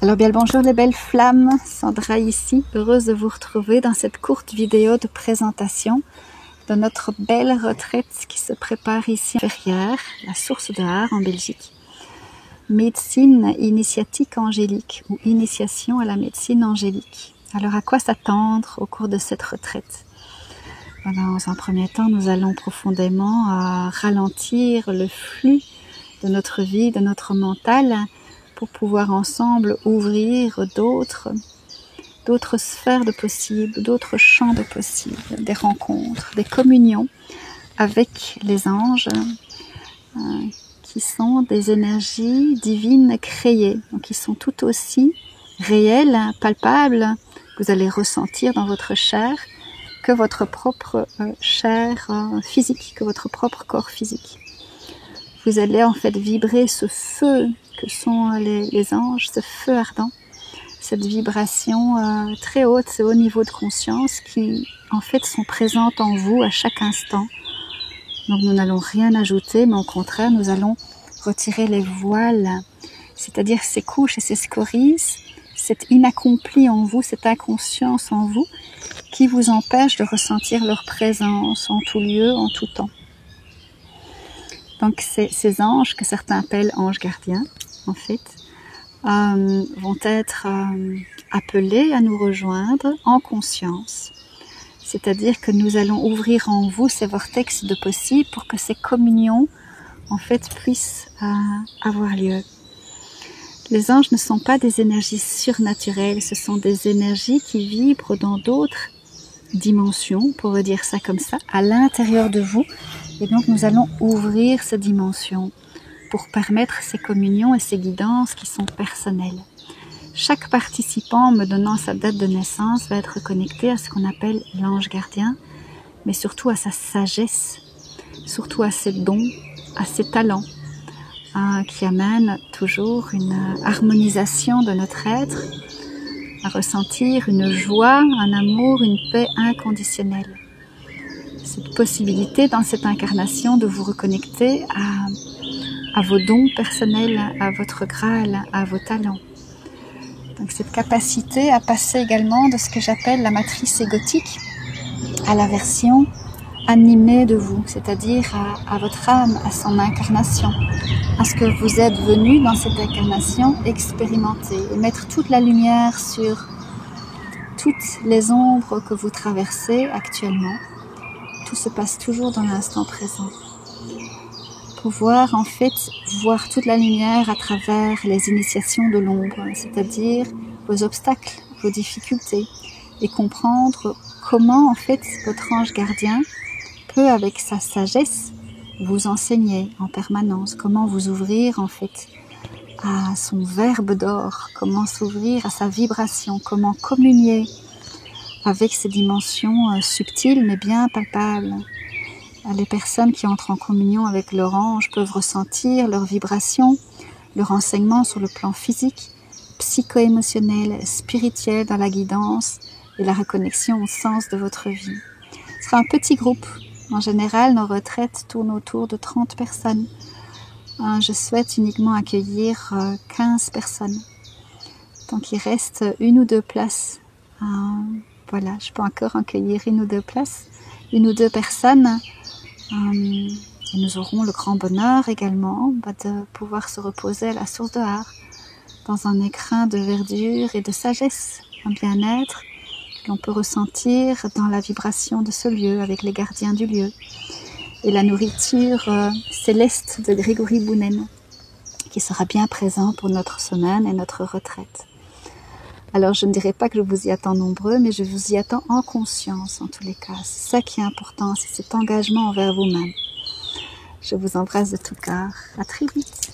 Alors bien le bonjour les belles flammes, Sandra ici, heureuse de vous retrouver dans cette courte vidéo de présentation de notre belle retraite qui se prépare ici à Verrières, la source de Haar en Belgique. Médecine initiatique angélique ou initiation à la médecine angélique. Alors à quoi s'attendre au cours de cette retraite? Dans un premier temps, nous allons profondément ralentir le flux de notre vie, de notre mental, pour pouvoir ensemble ouvrir d'autres sphères de possibles, d'autres champs de possibles, des rencontres, des communions avec les anges qui sont des énergies divines créées, donc qui sont tout aussi réelles, palpables, que vous allez ressentir dans votre chair, que votre propre chair physique, que votre propre corps physique. Vous allez en fait vibrer ce feu que sont les anges, ce feu ardent, cette vibration très haute, ce haut niveau de conscience qui en fait sont présentes en vous à chaque instant. Donc nous n'allons rien ajouter, mais au contraire nous allons retirer les voiles, c'est-à-dire ces couches et ces scories, cet inaccompli en vous, cette inconscience en vous qui vous empêche de ressentir leur présence en tout lieu, en tout temps. Donc ces anges que certains appellent anges gardiens, en fait, vont être appelés à nous rejoindre en conscience. C'est-à-dire que nous allons ouvrir en vous ces vortex de possible pour que ces communions, en fait, puissent avoir lieu. Les anges ne sont pas des énergies surnaturelles, ce sont des énergies qui vibrent dans d'autres dimensions, pour dire ça comme ça, à l'intérieur de vous. Et donc nous allons ouvrir ces dimensions pour permettre ces communions et ces guidances qui sont personnelles. Chaque participant me donnant sa date de naissance va être connecté à ce qu'on appelle l'ange gardien, mais surtout à sa sagesse, surtout à ses dons, à ses talents, qui amènent toujours une harmonisation de notre être, à ressentir une joie, un amour, une paix inconditionnelle. Cette possibilité dans cette incarnation de vous reconnecter à vos dons personnels, à votre Graal, à vos talents. Donc cette capacité à passer également de ce que j'appelle la matrice égotique à la version animée de vous, c'est-à-dire à votre âme, à son incarnation, à ce que vous êtes venu dans cette incarnation expérimenter et mettre toute la lumière sur toutes les ombres que vous traversez actuellement. Tout se passe toujours dans l'instant présent. Pouvoir en fait voir toute la lumière à travers les initiations de l'ombre, c'est-à-dire vos obstacles, vos difficultés, et comprendre comment en fait votre ange gardien peut avec sa sagesse vous enseigner en permanence, comment vous ouvrir en fait à son verbe d'or, comment s'ouvrir à sa vibration, comment communier avec ces dimensions subtiles mais bien palpables. Les personnes qui entrent en communion avec leur ange peuvent ressentir leur vibration, leur enseignement sur le plan physique, psycho-émotionnel, spirituel dans la guidance et la reconnexion au sens de votre vie. Ce sera un petit groupe. En général, nos retraites tournent autour de 30 personnes. Je souhaite uniquement accueillir 15 personnes. Donc il reste 1 ou 2 places. Voilà, je peux encore accueillir 1 ou 2 places, 1 ou 2 personnes. Et nous aurons le grand bonheur également de pouvoir se reposer à la source de Haar, dans un écrin de verdure et de sagesse, un bien-être que l'on peut ressentir dans la vibration de ce lieu avec les gardiens du lieu et la nourriture céleste de Grégory Bounen qui sera bien présent pour notre semaine et notre retraite. Alors je ne dirais pas que je vous y attends nombreux, mais je vous y attends en conscience en tous les cas. C'est ça qui est important, c'est cet engagement envers vous-même. Je vous embrasse de tout cœur. À très vite.